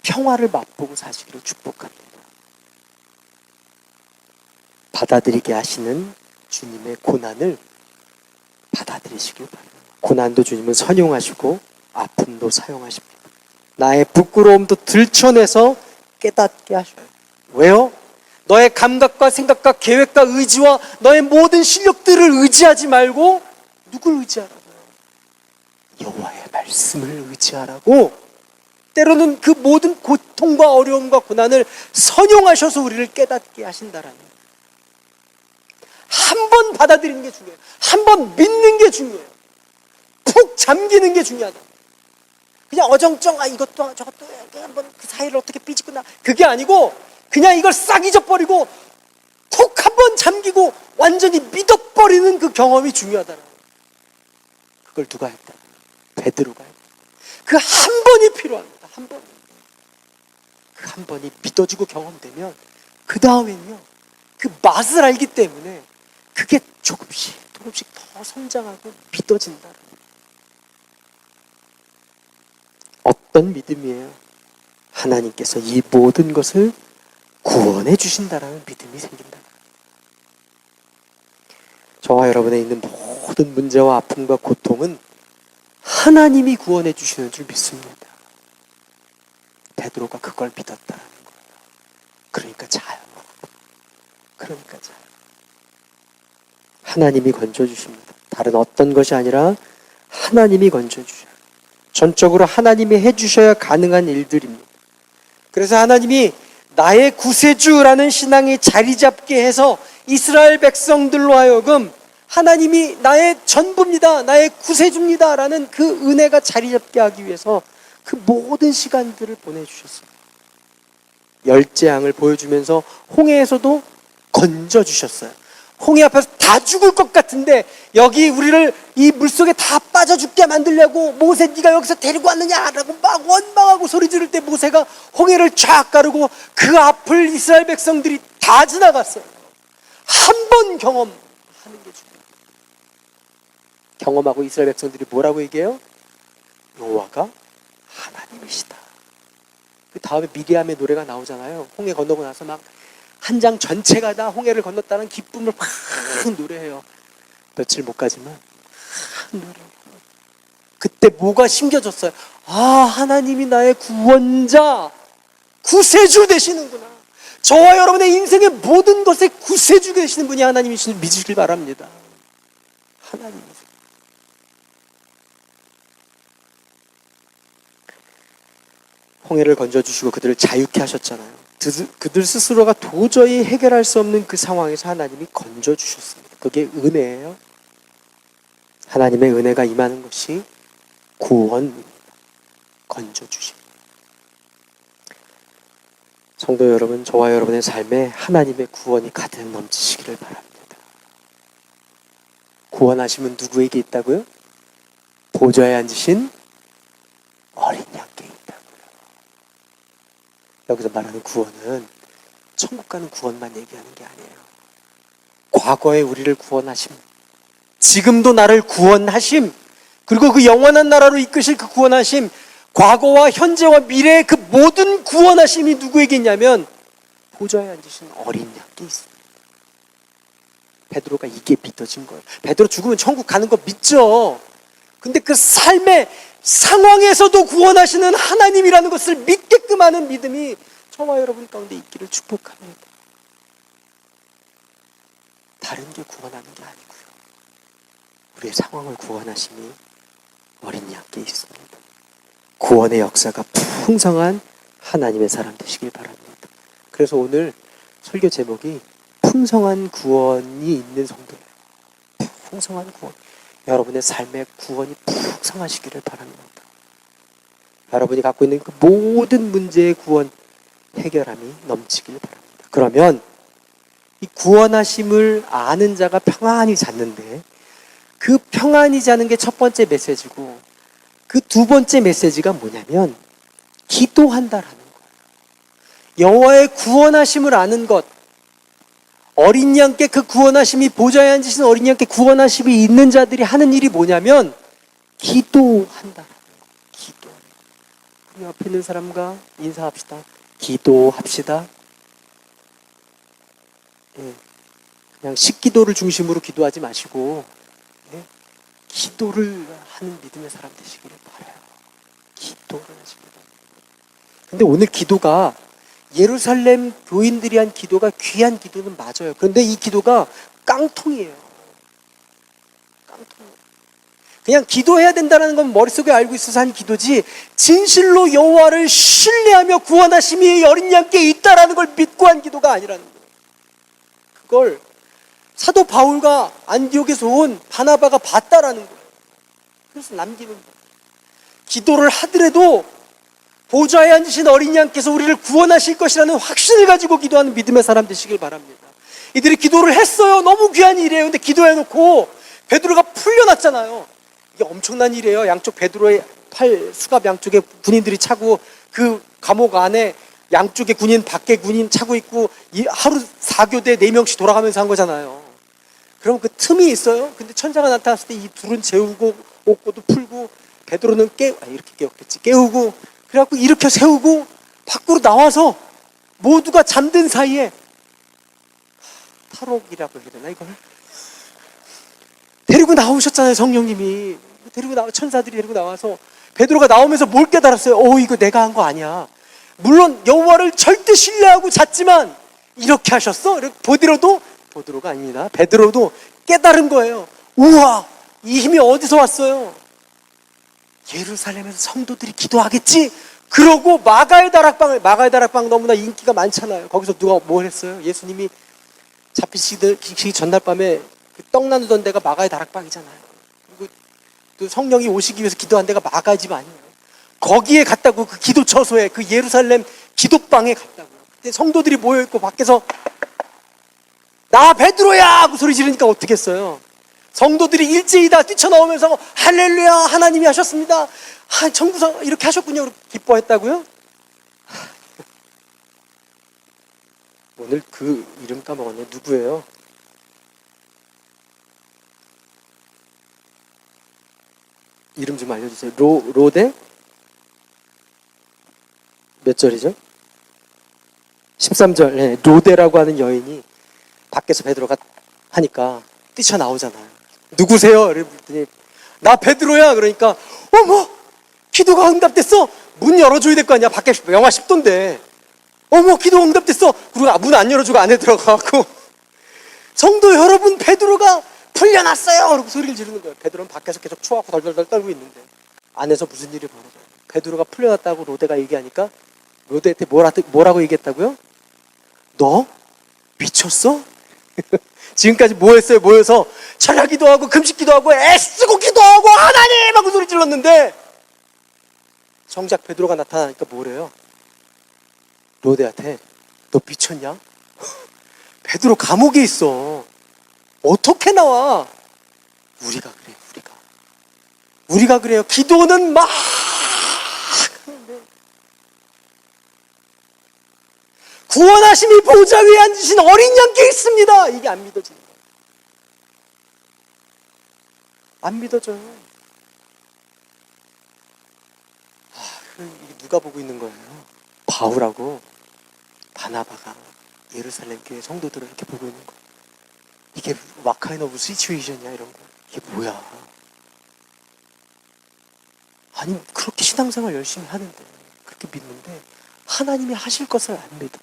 평화를 맛보고 사시기를 축복합니다. 받아들이게 하시는 주님의 고난을 받아들이시길 바랍니다. 고난도 주님은 선용하시고 아픔도 사용하십니다. 나의 부끄러움도 들춰내서 깨닫게 하셔요. 왜요? 너의 감각과 생각과 계획과 의지와 너의 모든 실력들을 의지하지 말고 누굴 의지하라고요? 여호와의 말씀을 의지하라고 때로는 그 모든 고통과 어려움과 고난을 선용하셔서 우리를 깨닫게 하신다라는 거예요. 한 번 받아들이는 게 중요해요. 한 번 믿는 게 중요해요. 푹 잠기는 게 중요하다. 그냥 어정쩡 이것도 저것도 한번 그 사이를 어떻게 삐지구나, 그게 아니고 그냥 이걸 싹 잊어버리고 푹 한 번 잠기고 완전히 믿어버리는 그 경험이 중요하다는 거예요. 그걸 누가 했다? 베드로가 했다. 그 한 번이 필요합니다. 한 번. 그 한 번이 믿어지고 경험되면 그 다음엔요, 그 맛을 알기 때문에 그게 조금씩 더 성장하고 믿어진다는 거예요. 어떤 믿음이에요? 하나님께서 이 모든 것을 구원해 주신다라는 믿음이 생긴다. 저와 여러분의 있는 모든 문제와 아픔과 고통은 하나님이 구원해 주시는 줄 믿습니다. 베드로가 그걸 믿었다는 거예요. 그러니까 자요. 하나님이 건져주십니다. 다른 어떤 것이 아니라 하나님이 건져주셔요. 전적으로 하나님이 해주셔야 가능한 일들입니다. 그래서 하나님이 나의 구세주라는 신앙이 자리 잡게 해서 이스라엘 백성들로 하여금 하나님이 나의 전부입니다, 나의 구세주입니다 라는 그 은혜가 자리 잡게 하기 위해서 그 모든 시간들을 보내주셨어요. 열재앙을 보여주면서 홍해에서도 건져주셨어요. 홍해 앞에서 다 죽을 것 같은데 여기 우리를 이 물속에 다 빠져 죽게 만들려고 모세 네가 여기서 데리고 왔느냐라고 막 원망하고 소리 지를 때 모세가 홍해를 쫙 가르고 그 앞을 이스라엘 백성들이 다 지나갔어요. 한 번 경험하는 게 중요해요. 경험하고 이스라엘 백성들이 뭐라고 얘기해요? 여호와가 하나님이시다. 그 다음에 미리암의 노래가 나오잖아요. 홍해 건너고 나서 막 한 장 전체가 다 홍해를 건넜다는 기쁨을 막 노래해요. 며칠 못 가지만 노래해요. 그때 뭐가 심겨졌어요? 아, 하나님이 나의 구원자, 구세주 되시는구나. 저와 여러분의 인생의 모든 것에 구세주 되시는 분이 하나님이신 줄 믿으시길 바랍니다. 하나님이세요. 홍해를 건져주시고 그들을 자유케 하셨잖아요. 그들 스스로가 도저히 해결할 수 없는 그 상황에서 하나님이 건져주셨습니다. 그게 은혜예요. 하나님의 은혜가 임하는 것이 구원입니다. 건져주십니다. 성도 여러분, 저와 여러분의 삶에 하나님의 구원이 가득 넘치시기를 바랍니다. 구원하심은 누구에게 있다고요? 보좌에 앉으신 어린 양께 있다고요. 여기서 말하는 구원은 천국 가는 구원만 얘기하는 게 아니에요. 과거에 우리를 구원하심, 지금도 나를 구원하심, 그리고 그 영원한 나라로 이끄실 그 구원하심, 과거와 현재와 미래의 그 모든 구원하심이 누구에게 있냐면 보좌에 앉으신 어린 양께 있습니다. 베드로가 이게 믿어진 거예요. 베드로 죽으면 천국 가는 거 믿죠. 근데 그 삶의 상황에서도 구원하시는 하나님이라는 것을 믿게끔 하는 믿음이 저와 여러분 가운데 있기를 축복합니다. 다른 게 구원하는 게 아니고요, 우리의 상황을 구원하심이 어린 양께 있습니다. 구원의 역사가 풍성한 하나님의 사람 되시길 바랍니다. 그래서 오늘 설교 제목이 풍성한 구원이 있는 성도예요. 풍성한 구원. 여러분의 삶의 구원이 풍성하시기를 바랍니다. 여러분이 갖고 있는 그 모든 문제의 구원, 해결함이 넘치길 바랍니다. 그러면 이 구원하심을 아는 자가 평안히 잤는데, 그 평안히 자는 게 첫 번째 메시지고, 그 두 번째 메시지가 뭐냐면 기도한다라는 거예요. 여호와의 구원하심을 아는 것, 어린 양께 그 구원하심이, 보좌에 앉으신 어린 양께 구원하심이 있는 자들이 하는 일이 뭐냐면 기도한다라는 거예요. 기도. 우리 옆에 있는 사람과 인사합시다. 기도합시다. 그냥 식기도를 중심으로 기도하지 마시고 기도를 하는 믿음의 사람 되시기를 바라요. 기도를 하십니다. 근데 오늘 기도가 예루살렘 교인들이 한 기도가 귀한 기도는 맞아요. 그런데 이 기도가 깡통이에요. 깡통. 그냥 기도해야 된다는 건 머릿속에 알고 있어서 한 기도지, 진실로 여호와를 신뢰하며 구원하심이 어린 양께 있다라는 걸 믿고 한 기도가 아니라는 거예요. 그걸 사도 바울과 안디옥에서 온 바나바가 봤다라는 거예요. 그래서 남기는 거예요. 기도를 하더라도 보좌에 앉으신 어린 양께서 우리를 구원하실 것이라는 확신을 가지고 기도하는 믿음의 사람 되시길 바랍니다. 이들이 기도를 했어요. 너무 귀한 일이에요. 근데 기도해놓고 베드로가 풀려났잖아요. 이게 엄청난 일이에요. 양쪽 베드로의 팔 수갑 양쪽에 군인들이 차고, 그 감옥 안에 양쪽에 군인, 밖에 군인 차고 있고, 하루 4교대 4명씩 돌아가면서 한 거잖아요. 그럼 그 틈이 있어요. 근데 천사가 나타났을 때 이 둘은 재우고 옷고도 풀고, 베드로는 이렇게 깨웠겠지, 깨우고, 그래갖고 일으켜 세우고 밖으로 나와서 모두가 잠든 사이에, 탈옥이라고 해야 되나 이걸, 데리고 나오셨잖아요. 성령님이 천사들이 데리고 나와서 베드로가 나오면서 뭘 깨달았어요? 이거 내가 한 거 아니야. 물론 여호와를 절대 신뢰하고 잤지만 이렇게 하셨어? 보드로가 아닙니다. 베드로도 깨달은 거예요. 우와, 이 힘이 어디서 왔어요? 예루살렘에서 성도들이 기도하겠지? 그러고 마가의 다락방 너무나 인기가 많잖아요. 거기서 누가 뭘 했어요? 예수님이 잡히시기 전날 밤에 그 떡 나누던 데가 마가의 다락방이잖아요. 그리고 또 성령이 오시기 위해서 기도한 데가 마가의 집 아니에요. 거기에 갔다고, 그 기도 처소에, 그 예루살렘 기도방에 갔다고요. 그때 성도들이 모여있고 밖에서 나 베드로야 하고 소리 지르니까 어떻게 했어요? 성도들이 일제히 다 뛰쳐나오면서 할렐루야, 하나님이 하셨습니다, 천구성 이렇게 하셨군요, 기뻐했다고요? 오늘 그 이름 까먹었네. 누구예요? 이름 좀 알려주세요. 로데? 몇 절이죠? 13절. 네, 로데라고 하는 여인이 밖에서 베드로가 하니까 뛰쳐나오잖아요. 누구세요? 그랬더니 나 베드로야. 그러니까 어머, 기도가 응답됐어. 문 열어줘야 될 거 아니야. 밖에 영하 10도인데 어머, 기도 응답됐어. 그리고 문 안 열어주고 안에 들어가고, 성도 여러분, 베드로가 풀려났어요. 그러고 소리를 지르는 거예요. 베드로는 밖에서 계속 추워하고 덜덜덜 떨고 있는데 안에서 무슨 일이 벌어져요? 베드로가 풀려났다고 로데가 얘기하니까 로데한테 뭐라고 얘기했다고요? 너 미쳤어? 지금까지 뭐 했어요? 모여서 철야 기도하고 금식 기도하고 애쓰고 기도하고 하나님 하고 소리 질렀는데 정작 베드로가 나타나니까 뭐래요? 로데한테 너 미쳤냐? 베드로 감옥에 있어. 어떻게 나와? 우리가 그래요. 우리가 그래요. 기도는 막 하는데 구원하심이 보좌 위에 앉으신 어린 양께 있습니다. 이게 안 믿어지는 거예요. 안 믿어져요. 이게 누가 보고 있는 거예요? 바울하고 바나바가 예루살렘 교회 성도들을 이렇게 보고 있는 거예요. 이게 what kind of situation이야, 이런 거. 이게 뭐야? 아니, 그렇게 신앙생활 열심히 하는데, 그렇게 믿는데 하나님이 하실 것을 안 믿어.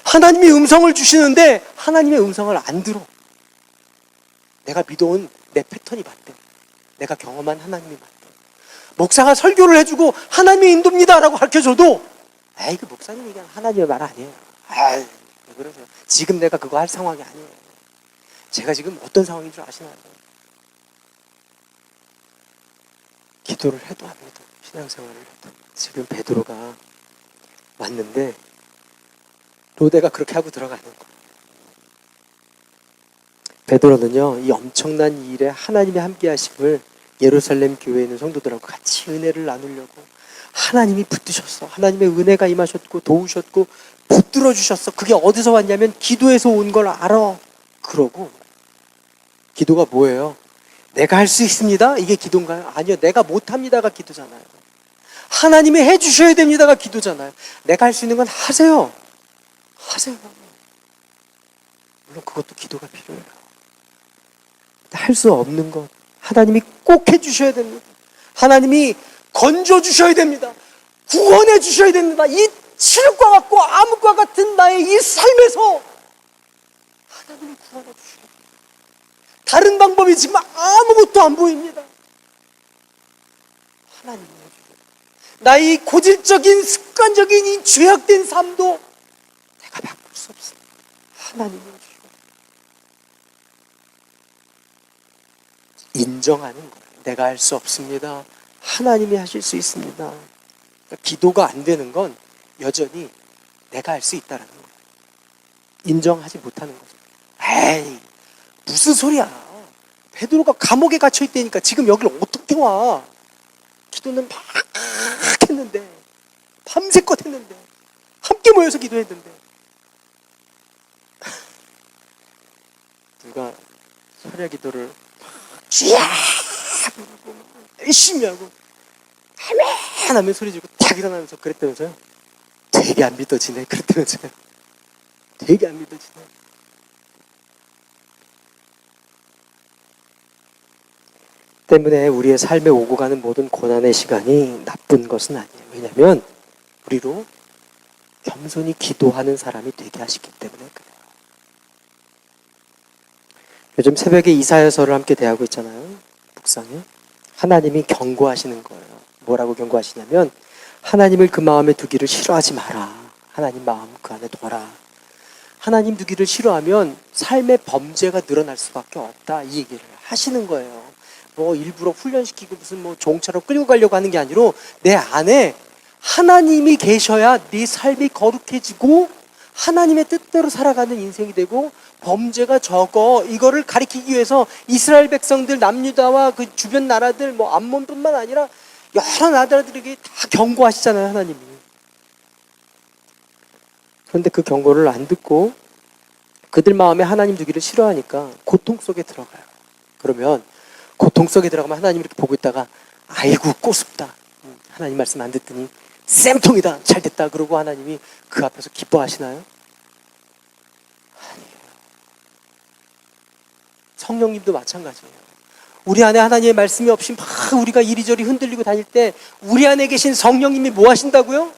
하나님이 음성을 주시는데 하나님의 음성을 안 들어. 내가 믿어온 내 패턴이 맞대. 내가 경험한 하나님이 맞대. 목사가 설교를 해주고 하나님의 인도입니다 라고 가르쳐줘도 에이, 그 목사님 얘기하는 하나님의 말 아니에요. 왜 그러세요? 지금 내가 그거 할 상황이 아니에요. 제가 지금 어떤 상황인 줄 아시나요? 기도를 해도 안 믿어. 신앙생활을 해도. 지금 베드로가 왔는데 로데가 그렇게 하고 들어가는 거예요. 베드로는요, 이 엄청난 일에 하나님의 함께 하심을 예루살렘 교회에 있는 성도들하고 같이 은혜를 나누려고 하나님이 붙드셨어. 하나님의 은혜가 임하셨고 도우셨고 붙들어 주셨어. 그게 어디서 왔냐면 기도에서 온 걸 알아. 그러고 기도가 뭐예요? 내가 할 수 있습니다. 이게 기도인가요? 아니요. 내가 못합니다가 기도잖아요. 하나님이 해주셔야 됩니다가 기도잖아요. 내가 할 수 있는 건 하세요. 하세요. 물론 그것도 기도가 필요해요. 할 수 없는 것 하나님이 꼭 해주셔야 됩니다. 하나님이 건져주셔야 됩니다. 구원해 주셔야 됩니다. 이 칠흑과 같고 암흑과 같은 나의 이 삶에서 하나님이 구원해 주셔야 됩니다. 다른 방법이 지금 아무것도 안 보입니다. 하나님이 해주세요. 나의 고질적인 습관적인 이 죄악된 삶도 내가 바꿀 수 없습니다. 하나님이 해주시고 인정하는 거예요. 내가 할 수 없습니다. 하나님이 하실 수 있습니다. 그러니까 기도가 안 되는 건 여전히 내가 할 수 있다라는 거예요. 인정하지 못하는 거죠. 에이, 무슨 소리야. 베드로가 감옥에 갇혀 있다니까 지금 여기를 어떻게 와. 기도는 막 했는데, 밤새껏 했는데, 함께 모여서 기도했는데 누가 설야 기도를 쥐야 열심히 하고 아멘 하면 소리 지르고 탁 일어나면서 그랬다면서요? 되게 안 믿어지네. 그랬다면서요? 되게 안 믿어지네. 때문에 우리의 삶에 오고 가는 모든 고난의 시간이 나쁜 것은 아니에요. 왜냐하면 우리로 겸손히 기도하는 사람이 되게 하시기 때문에 그래요. 요즘 새벽에 이사야서를 함께 대하고 있잖아요. 묵상에. 하나님이 경고하시는 거예요. 뭐라고 경고하시냐면 하나님을 그 마음에 두기를 싫어하지 마라. 하나님 마음 그 안에 둬라. 하나님 두기를 싫어하면 삶의 범죄가 늘어날 수밖에 없다. 이 얘기를 하시는 거예요. 뭐 일부러 훈련시키고 무슨 뭐 종처럼 끌고 가려고 하는 게 아니라 내 안에 하나님이 계셔야 네 삶이 거룩해지고 하나님의 뜻대로 살아가는 인생이 되고 범죄가 적어. 이거를 가리키기 위해서 이스라엘 백성들 남유다와 그 주변 나라들 뭐 암몬뿐만 아니라 여러 나라들에게 다 경고하시잖아요. 하나님이. 그런데 그 경고를 안 듣고 그들 마음에 하나님 두기를 싫어하니까 고통 속에 들어가요. 그러면 고통 속에 들어가면 하나님 이렇게 보고 있다가 아이고 꼬숩다. 하나님 말씀 안 듣더니 쌤통이다. 잘 됐다. 그러고 하나님이 그 앞에서 기뻐하시나요? 아니에요. 성령님도 마찬가지예요. 우리 안에 하나님의 말씀이 없이 막 우리가 이리저리 흔들리고 다닐 때 우리 안에 계신 성령님이 뭐 하신다고요?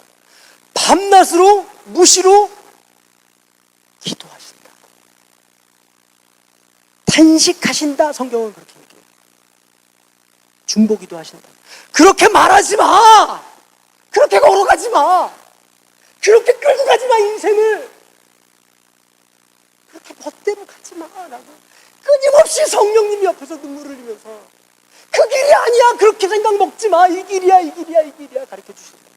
밤낮으로 무시로 기도하신다. 탄식하신다. 성경은 그렇게 얘기해요. 중보기도 하신다. 그렇게 말하지 마. 그렇게 걸어가지 마. 그렇게 끌고 가지 마. 인생을 그렇게 멋대로 가지 마라고 끊임없이 성령님이 옆에서 눈물을 흘리면서 그 길이 아니야. 그렇게 생각 먹지 마. 이 길이야. 이 길이야. 이 길이야. 가르쳐 주신다.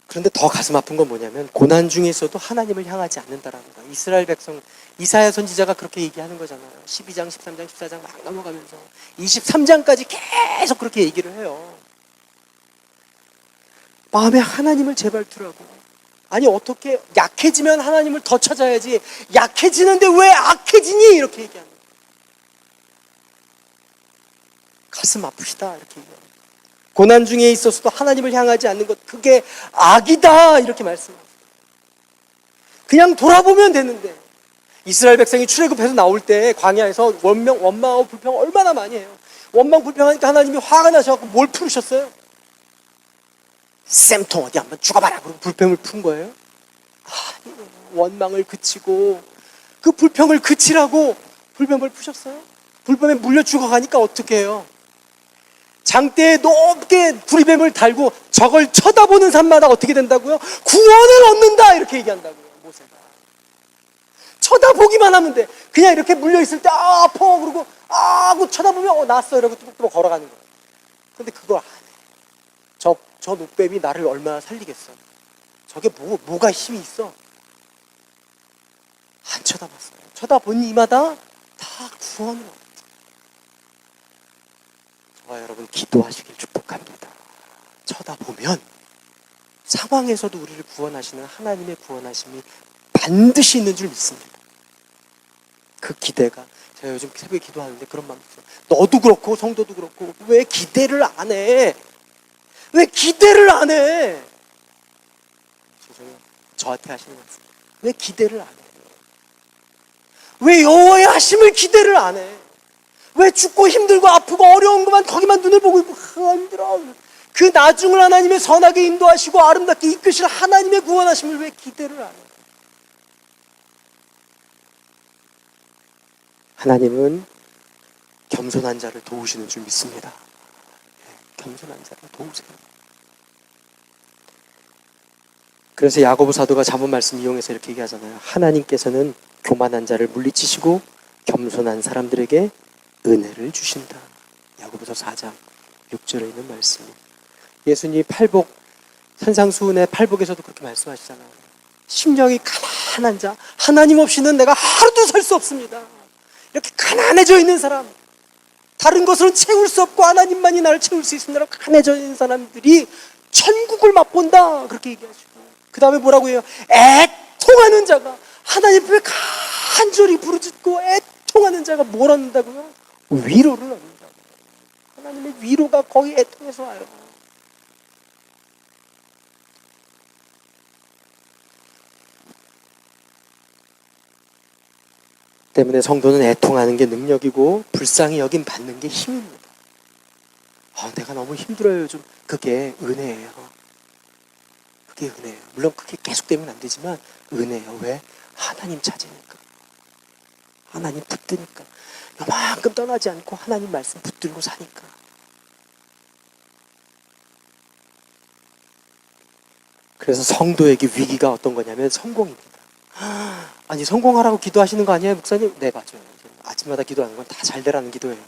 그런데 더 가슴 아픈 건 뭐냐면 고난 중에서도 하나님을 향하지 않는다라는 거예요. 이스라엘 백성 이사야 선지자가 그렇게 얘기하는 거잖아요. 12장, 13장, 14장 막 넘어가면서 23장까지 계속 그렇게 얘기를 해요. 마음에 하나님을 제발 두라고. 아니 어떻게 약해지면 하나님을 더 찾아야지 약해지는데 왜 악해지니? 이렇게 얘기하는 거예요. 가슴 아프시다 이렇게 얘기해요. 고난 중에 있어서도 하나님을 향하지 않는 것 그게 악이다 이렇게 말씀하세요. 그냥 돌아보면 되는데 이스라엘 백성이 출애굽해서 나올 때 광야에서 원망하고 불평 얼마나 많이 해요. 원망 불평하니까 하나님이 화가 나셔서 뭘 풀으셨어요? 쌤통 어디 한번 죽어봐라 그러고 불평을 푼 거예요. 원망을 그치고 그 불평을 그치라고 불평을 푸셨어요? 불평에 물려 죽어가니까 어떻게 해요? 장대에 높게 불뱀을 달고 저걸 쳐다보는 사람마다 어떻게 된다고요? 구원을 얻는다 이렇게 얘기한다고요. 모세가 쳐다보기만 하면 돼. 그냥 이렇게 물려있을 때 아파 그러고 하고 쳐다보면 나았어 이러고 뚜벅뚜벅 걸어가는 거예요. 근데 그걸 안 해. 저 노뱀이 나를 얼마나 살리겠어. 저게 뭐가 힘이 있어. 안 쳐다봤어요. 쳐다본 이마다 다 구원을 얻어요. 저와 여러분 기도하시길 축복합니다. 쳐다보면 상황에서도 우리를 구원하시는 하나님의 구원하심이 반드시 있는 줄 믿습니다. 그 기대가 제가 요즘 새벽에 기도하는데 그런 마음이 있어요. 너도 그렇고 성도도 그렇고 왜 기대를 안 해? 왜 기대를 안 해? 죄송해요. 저한테 하시는 말씀. 왜 기대를 안 해? 왜 여호와의 하심을 기대를 안 해? 왜 죽고 힘들고 아프고 어려운 것만 거기만 눈을 보고 있고 힘들어. 그 나중을 하나님의 선하게 인도하시고 아름답게 이끄실 하나님의 구원하심을 왜 기대를 안 해? 하나님은 겸손한 자를 도우시는 줄 믿습니다. 겸손한 자를 도우세요. 그래서 야고보 사도가 자문 말씀 이용해서 이렇게 얘기하잖아요. 하나님께서는 교만한 자를 물리치시고 겸손한 사람들에게 은혜를 주신다. 야고보서 4장 6절에 있는 말씀. 예수님 팔복, 산상수훈의 팔복에서도 그렇게 말씀하시잖아요. 심령이 가난한 자, 하나님 없이는 내가 하루도 살 수 없습니다. 이렇게 가난해져 있는 사람, 다른 것으로는 채울 수 없고 하나님만이 나를 채울 수 있습니다. 가난해져 있는 사람들이 천국을 맛본다. 그렇게 얘기하시고, 그 다음에 뭐라고 해요? 애통하는 자가, 하나님 앞에 간절히 부르짖고 애통하는 자가 뭘 얻는다고요? 위로를 얻는다고요. 하나님의 위로가 거의 애통해서 와요. 때문에 성도는 애통하는 게 능력이고 불쌍히 여김 받는 게 힘입니다. 내가 너무 힘들어요 요즘. 그게 은혜예요. 그게 은혜예요. 물론 그게 계속되면 안 되지만 은혜예요. 왜? 하나님 찾으니까, 하나님 붙드니까, 요만큼 떠나지 않고 하나님 말씀 붙들고 사니까. 그래서 성도에게 위기가 어떤 거냐면 성공입니다. 아니, 성공하라고 기도하시는 거 아니에요, 목사님? 네, 맞아요. 아침마다 기도하는 건 다 잘 되라는 기도예요.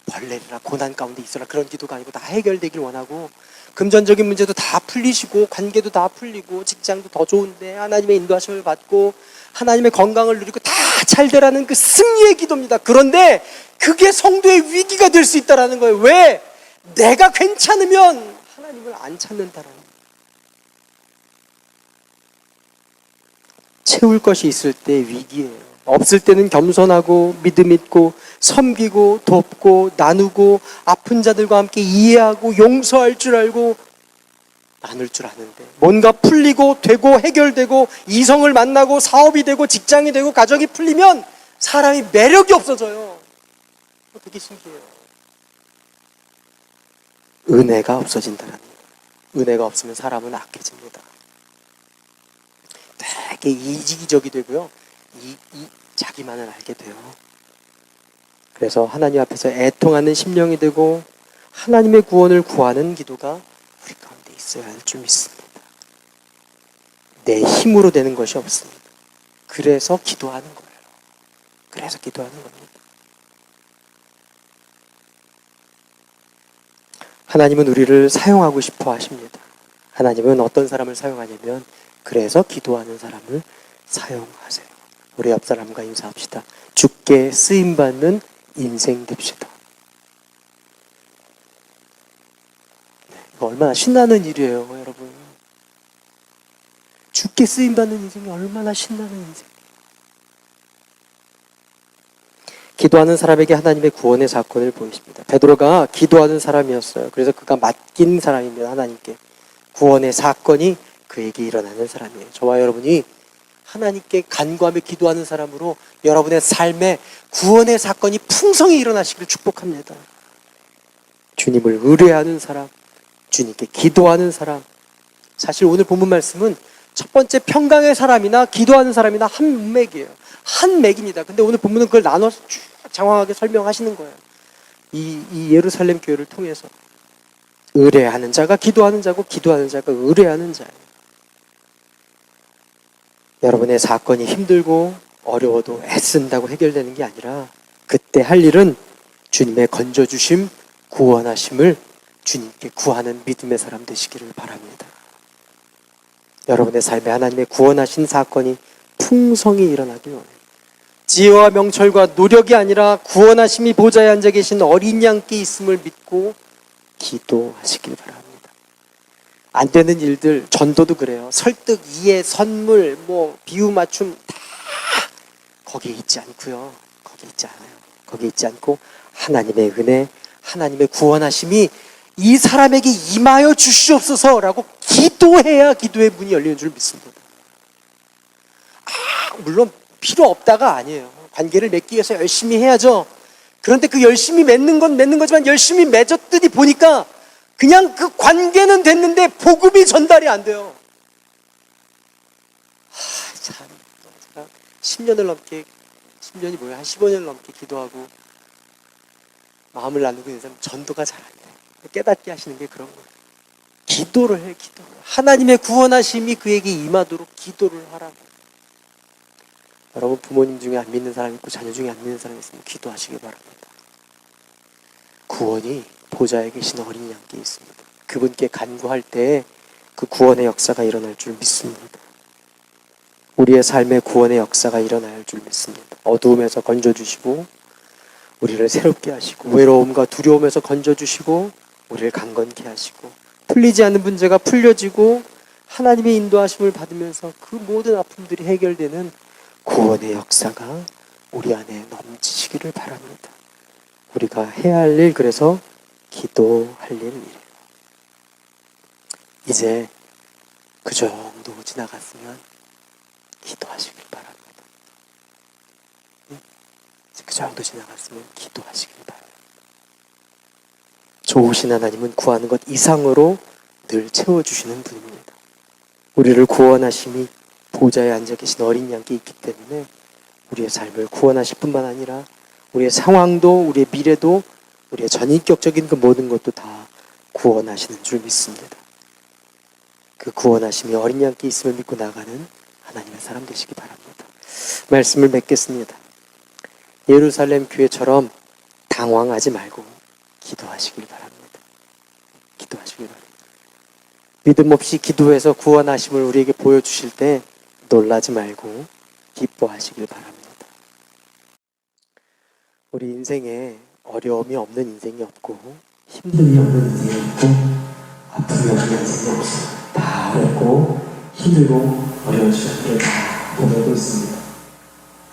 벌레라, 고난 가운데 있어라, 그런 기도가 아니고 다 해결되길 원하고, 금전적인 문제도 다 풀리시고, 관계도 다 풀리고, 직장도 더 좋은데 하나님의 인도하심을 받고 하나님의 건강을 누리고 다 잘 되라는 그 승리의 기도입니다. 그런데 그게 성도의 위기가 될 수 있다는 거예요. 왜? 내가 괜찮으면 하나님을 안 찾는다라는 거예요. 채울 것이 있을 때 위기예요. 없을 때는 겸손하고 믿음 있고 섬기고 돕고 나누고 아픈 자들과 함께 이해하고 용서할 줄 알고 나눌 줄 아는데, 뭔가 풀리고 되고 해결되고 이성을 만나고 사업이 되고 직장이 되고 가정이 풀리면 사람이 매력이 없어져요. 되게 신기해요. 은혜가 없어진다는 거예요. 은혜가 없으면 사람은 악해집니다. 되게 이기적이 되고요. 자기만을 알게 돼요. 그래서 하나님 앞에서 애통하는 심령이 되고 하나님의 구원을 구하는 기도가 우리 가운데 있어야 할 줄 믿습니다. 내 힘으로 되는 것이 없습니다. 그래서 기도하는 거예요. 그래서 기도하는 겁니다. 하나님은 우리를 사용하고 싶어 하십니다. 하나님은 어떤 사람을 사용하냐면, 그래서 기도하는 사람을 사용하세요. 우리 옆 사람과 인사합시다. 주께 쓰임받는 인생 됩시다. 이거 얼마나 신나는 일이에요, 여러분. 주께 쓰임받는 인생이 얼마나 신나는 인생이에요. 기도하는 사람에게 하나님의 구원의 사건을 보이십니다. 베드로가 기도하는 사람이었어요. 그래서 그가 맡긴 사람입니다. 하나님께 구원의 사건이 그에게 일어나는 사람이에요. 저와 여러분이 하나님께 간구하며 기도하는 사람으로 여러분의 삶에 구원의 사건이 풍성히 일어나시기를 축복합니다. 주님을 의뢰하는 사람, 주님께 기도하는 사람. 사실 오늘 본문 말씀은 첫 번째 평강의 사람이나 기도하는 사람이나 한 맥이에요. 한 맥입니다. 근데 오늘 본문은 그걸 나눠서 쭉 장황하게 설명하시는 거예요. 이 예루살렘 교회를 통해서 의뢰하는 자가 기도하는 자고 기도하는 자가 의뢰하는 자예요. 여러분의 사건이 힘들고 어려워도 애쓴다고 해결되는 게 아니라 그때 할 일은 주님의 건져주심, 구원하심을 주님께 구하는 믿음의 사람 되시기를 바랍니다. 여러분의 삶에 하나님의 구원하신 사건이 풍성히 일어나길 원해요. 지혜와 명철과 노력이 아니라 구원하심이 보좌에 앉아 계신 어린 양께 있음을 믿고 기도하시길 바랍니다. 안 되는 일들, 전도도 그래요. 설득, 이해, 선물, 비유 맞춤 다 거기에 있지 않고요. 거기에 있지 않아요. 거기에 있지 않고 하나님의 은혜, 하나님의 구원하심이 이 사람에게 임하여 주시옵소서라고 기도해야 기도의 문이 열리는 줄 믿습니다. 물론 필요 없다가 아니에요. 관계를 맺기 위해서 열심히 해야죠. 그런데 그 열심히 맺는 건 맺는 거지만 열심히 맺었더니 보니까 그냥 그 관계는 됐는데 복음이 전달이 안 돼요. 참, 제가 10년을 넘게, 10년이 뭐예요? 한 15년을 넘게 기도하고 마음을 나누고 있는 사람 전도가 잘 안 돼. 깨닫게 하시는 게 그런 거예요. 기도를 해, 기도. 하나님의 구원하심이 그에게 임하도록 기도를 하라고. 여러분 부모님 중에 안 믿는 사람 있고 자녀 중에 안 믿는 사람 있으면 기도하시기 바랍니다. 구원이 보좌에 계신 어린 양께 있습니다. 그분께 간구할 때 그 구원의 역사가 일어날 줄 믿습니다. 우리의 삶의 구원의 역사가 일어날 줄 믿습니다. 어두움에서 건져주시고 우리를 새롭게 하시고 외로움과 두려움에서 건져주시고 우리를 강건케 하시고 풀리지 않는 문제가 풀려지고 하나님의 인도하심을 받으면서 그 모든 아픔들이 해결되는 구원의 역사가 우리 안에 넘치시기를 바랍니다. 우리가 해야 할 일, 그래서 기도할 일이에요. 이제 그 정도 지나갔으면 기도하시길 바랍니다. 그 정도 지나갔으면 기도하시길 바랍니다. 좋으신 하나님은 구하는 것 이상으로 늘 채워주시는 분입니다. 우리를 구원하심이 보좌에 앉아 계신 어린 양께 있기 때문에 우리의 삶을 구원하실 뿐만 아니라 우리의 상황도 우리의 미래도 우리의 전인격적인 그 모든 것도 다 구원하시는 줄 믿습니다. 그 구원하심이 어린 양께 있음을 믿고 나가는 하나님의 사람 되시기 바랍니다. 말씀을 맺겠습니다. 예루살렘 교회처럼 당황하지 말고 기도하시길 바랍니다. 기도하시길 바랍니다. 믿음 없이 기도해서 구원하심을 우리에게 보여주실 때 놀라지 말고 기뻐하시길 바랍니다. 우리 인생에 어려움이 없는 인생이 없고 힘듦이 없는 인생이 없고 아픔이 없는 인생이 없어요. 다 어렵고 힘들고 어려운 시간들을 다 보내고 있습니다.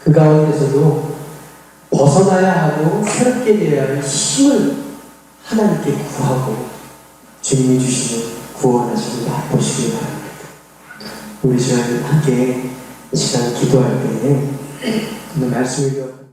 그 가운데서도 벗어나야 하고 새롭게 되어야 할 힘을 하나님께 구하고 주님이 주시는 구원하심을 맛보시기 바랍니다. 우리 시간 함께 이 시간 기도할 때에 오늘 말씀을